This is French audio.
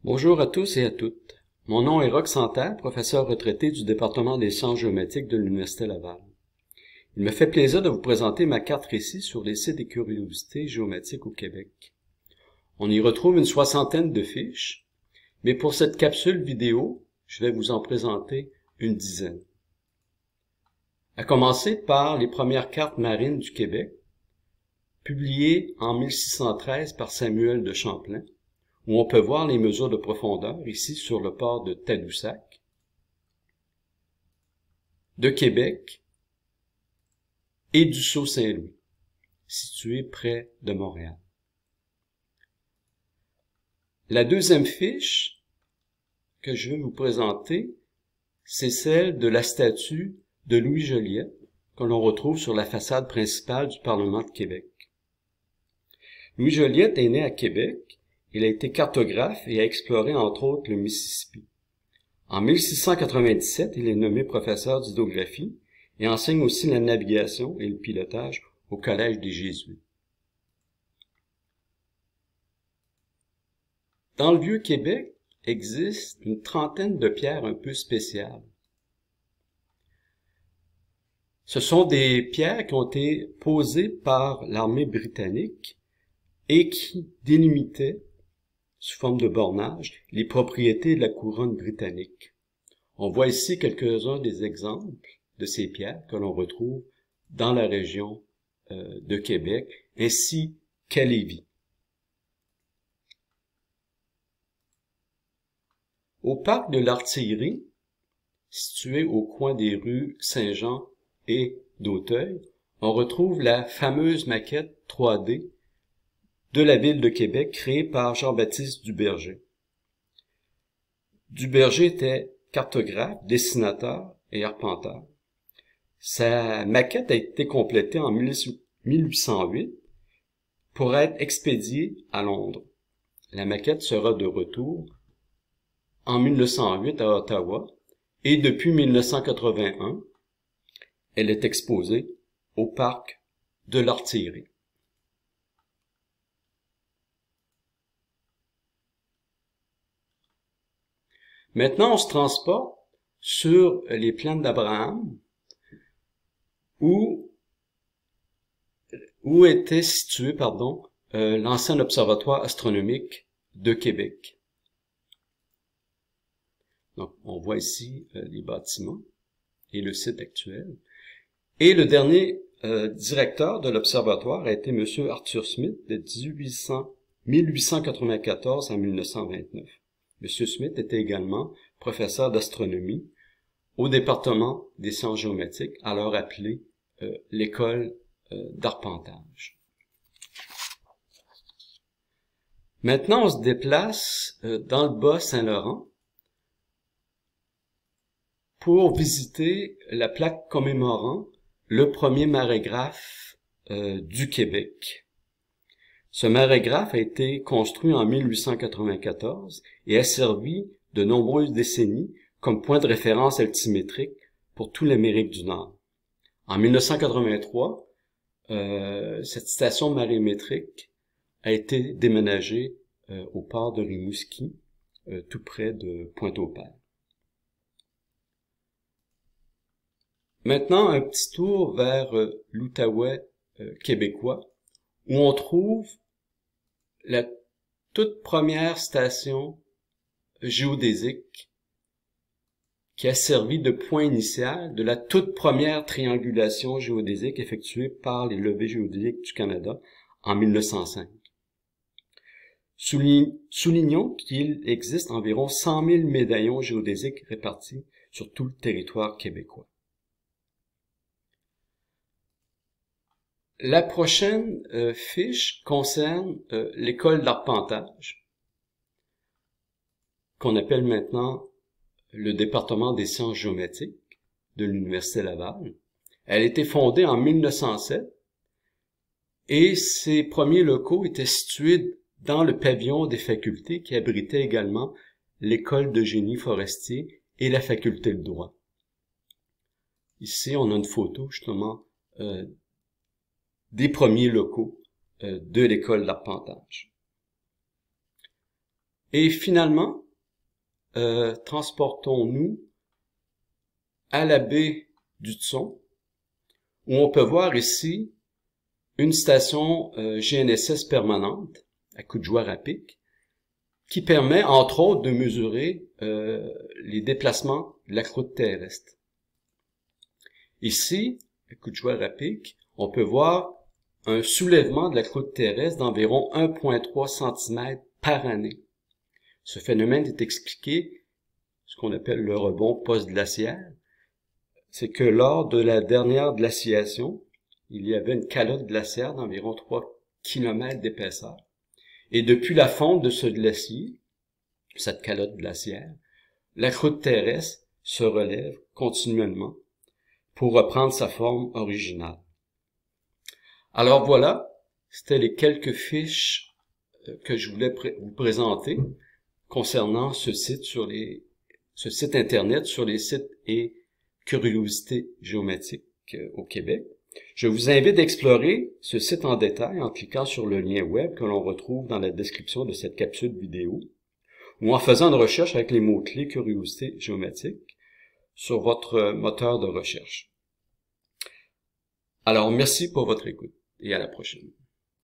Bonjour à tous et à toutes. Mon nom est Roch Santerre, professeur retraité du département des sciences géométriques de l'Université Laval. Il me fait plaisir de vous présenter ma carte récit sur les sites et curiosités géométriques au Québec. On y retrouve une soixantaine de fiches, mais pour cette capsule vidéo, je vais vous en présenter une dizaine. À commencer par les premières cartes marines du Québec, publiées en 1613 par Samuel de Champlain, où on peut voir les mesures de profondeur ici sur le port de Tadoussac, de Québec et du Sault-Saint-Louis, situé près de Montréal. La deuxième fiche que je vais vous présenter, c'est celle de la statue de Louis Joliette que l'on retrouve sur la façade principale du Parlement de Québec. Louis Joliette est né à Québec. Il a été cartographe et a exploré entre autres le Mississippi. En 1697, il est nommé professeur d'hydrographie et enseigne aussi la navigation et le pilotage au Collège des Jésuites. Dans le Vieux-Québec existe une trentaine de pierres un peu spéciales. Ce sont des pierres qui ont été posées par l'armée britannique et qui délimitaient, sous forme de bornage, les propriétés de la couronne britannique. On voit ici quelques-uns des exemples de ces pierres que l'on retrouve dans la région de Québec, ainsi qu'à Lévis. Au parc de l'Artillerie, situé au coin des rues Saint-Jean et d'Auteuil, on retrouve la fameuse maquette 3D de la ville de Québec créée par Jean-Baptiste Duberger. Duberger était cartographe, dessinateur et arpenteur. Sa maquette a été complétée en 1808 pour être expédiée à Londres. La maquette sera de retour en 1908 à Ottawa et depuis 1981, elle est exposée au parc de l'Artillerie. Maintenant, on se transporte sur les plaines d'Abraham, où était situé, l'ancien observatoire astronomique de Québec. Donc, on voit ici les bâtiments et le site actuel. Et le dernier directeur de l'observatoire a été M. Arthur Smith de 1894 à 1929. M. Smith était également professeur d'astronomie au département des sciences géométriques, alors appelé l'école d'arpentage. Maintenant, on se déplace dans le Bas-Saint-Laurent pour visiter la plaque commémorant le premier marégraphe du Québec. Ce marégraphe a été construit en 1894 et a servi de nombreuses décennies comme point de référence altimétrique pour toute l'Amérique du Nord. En 1983, cette station marémétrique a été déménagée au port de Rimouski, tout près de Pointe-au-Père. Maintenant, un petit tour vers l'Outaouais québécois, où on trouve la toute première station géodésique qui a servi de point initial de la toute première triangulation géodésique effectuée par les levées géodésiques du Canada en 1905. Soulignons qu'il existe environ 100 000 médaillons géodésiques répartis sur tout le territoire québécois. La prochaine fiche concerne l'école d'arpentage, qu'on appelle maintenant le département des sciences géométriques de l'Université Laval. Elle a été fondée en 1907 et ses premiers locaux étaient situés dans le pavillon des facultés qui abritait également l'école de génie forestier et la faculté de droit. Ici, on a une photo justement des premiers locaux de l'école d'arpentage. Et finalement, transportons-nous à la baie d'Hudson, où on peut voir ici une station GNSS permanente à Kuujjuaq, qui permet, entre autres, de mesurer les déplacements de la croûte terrestre. Ici, à Kuujjuaq, on peut voir un soulèvement de la croûte terrestre d'environ 1,3 cm par année. Ce phénomène est expliqué, ce qu'on appelle le rebond post-glaciaire. C'est que lors de la dernière glaciation, il y avait une calotte glaciaire d'environ 3 km d'épaisseur. Et depuis la fonte de ce glacier, cette calotte glaciaire, la croûte terrestre se relève continuellement pour reprendre sa forme originale. Alors voilà, c'était les quelques fiches que je voulais vous présenter concernant ce site internet sur les sites et curiosités géométriques au Québec. Je vous invite à explorer ce site en détail en cliquant sur le lien web que l'on retrouve dans la description de cette capsule vidéo ou en faisant une recherche avec les mots-clés curiosités géométriques sur votre moteur de recherche. Alors, merci pour votre écoute et à la prochaine.